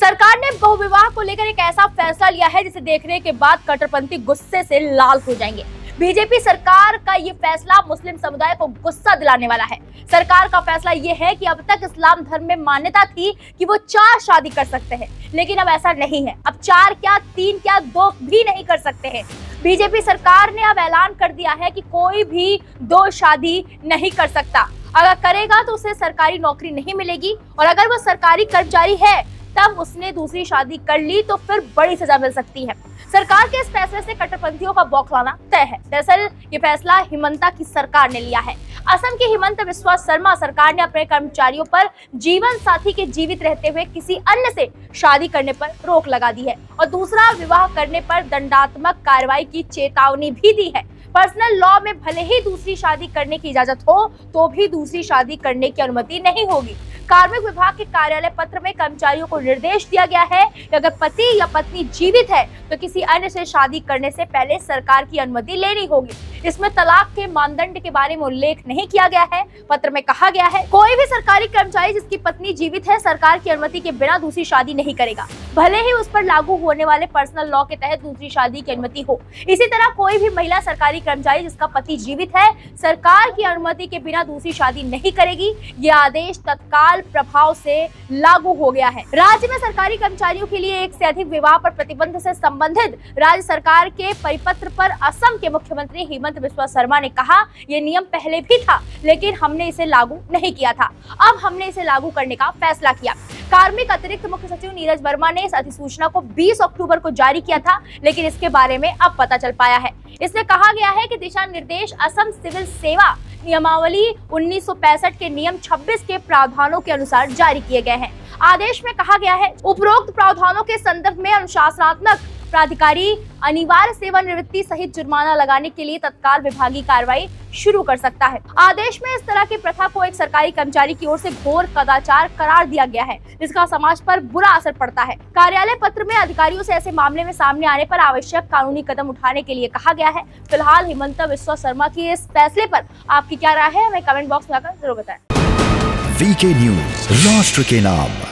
सरकार ने बहुविवाह को लेकर एक ऐसा फैसला लिया है जिसे देखने के बाद कट्टरपंथी गुस्से से लाल हो जाएंगे। बीजेपी सरकार का ये फैसला मुस्लिम समुदाय को गुस्सा दिलाने वाला है। सरकार का फैसला ये है कि अब तक इस्लाम धर्म में मान्यता थी कि वो 4 शादी कर सकते हैं, लेकिन अब ऐसा नहीं है। अब 4 क्या 3 क्या 2 भी नहीं कर सकते हैं। बीजेपी सरकार ने अब ऐलान कर दिया है कि कोई भी 2 शादी नहीं कर सकता। अगर करेगा तो उसे सरकारी नौकरी नहीं मिलेगी, और अगर वो सरकारी कर्मचारी है तब उसने दूसरी शादी कर ली तो फिर बड़ी सजा मिल सकती है। सरकार के इस फैसले से कट्टरपंथियों का बौखलाना तय है। दरअसल ये फैसला हिमंता की सरकार ने लिया है। असम के हिमंत बिस्वा शर्मा सरकार ने अपने कर्मचारियों पर जीवन साथी के जीवित रहते हुए किसी अन्य से शादी करने पर रोक लगा दी है और दूसरा विवाह करने पर दंडात्मक कार्रवाई की चेतावनी भी दी है। पर्सनल लॉ में भले ही दूसरी शादी करने की इजाजत हो तो भी दूसरी शादी करने की अनुमति नहीं होगी। कार्मिक विभाग के कार्यालय पत्र में कर्मचारियों को निर्देश दिया गया है कि अगर पति या पत्नी जीवित है तो किसी अन्य से शादी करने से पहले सरकार की अनुमति लेनी होगी। इसमें तलाक के मानदंड के बारे में उल्लेख नहीं किया गया है। पत्र में कहा गया है कोई भी सरकारी कर्मचारी जिसकी पत्नी जीवित है सरकार की अनुमति के बिना दूसरी शादी नहीं करेगा, भले ही उस पर लागू होने वाले पर्सनल लॉ के तहत दूसरी शादी की अनुमति हो। इसी तरह कोई भी महिला सरकारी कर्मचारी जिसका पति जीवित है सरकार की अनुमति के बिना दूसरी शादी नहीं करेगी। यह आदेश तत्काल प्रभाव से लागू हो गया है। राज्य में सरकारी कर्मचारियों के लिए 1 से अधिक विवाह पर प्रतिबंध से संबंधित राज्य सरकार के परिपत्र पर असम के मुख्यमंत्री हिमंत बिस्वा शर्मा ने कहा, यह नियम पहले भी था लेकिन हमने इसे लागू नहीं किया था। अब हमने इसे लागू करने का फैसला किया। कार्मिक अतिरिक्त मुख्य सचिव नीरज वर्मा ने इस अधिसूचना को 20 अक्टूबर को जारी किया था, लेकिन इसके बारे में अब पता चल पाया है। इसमें कहा गया है कि दिशा निर्देश असम सिविल सेवा नियमावली 1965 के नियम 26 के प्रावधानों के अनुसार जारी किए गए हैं। आदेश में कहा गया है उपरोक्त प्रावधानों के संदर्भ में अनुशासनात्मक प्राधिकारी अनिवार्य सेवानिवृत्ति सहित जुर्माना लगाने के लिए तत्काल विभागीय कार्रवाई शुरू कर सकता है। आदेश में इस तरह की प्रथा को एक सरकारी कर्मचारी की ओर से घोर कदाचार करार दिया गया है, जिसका समाज पर बुरा असर पड़ता है। कार्यालय पत्र में अधिकारियों से ऐसे मामले में सामने आने पर आवश्यक कानूनी कदम उठाने के लिए कहा गया है। फिलहाल हिमंता बिस्वा शर्मा की इस फैसले पर आपकी क्या राय है, हमें कमेंट बॉक्स में आकर जरूर बताएं। वीके न्यूज, राष्ट्र के नाम।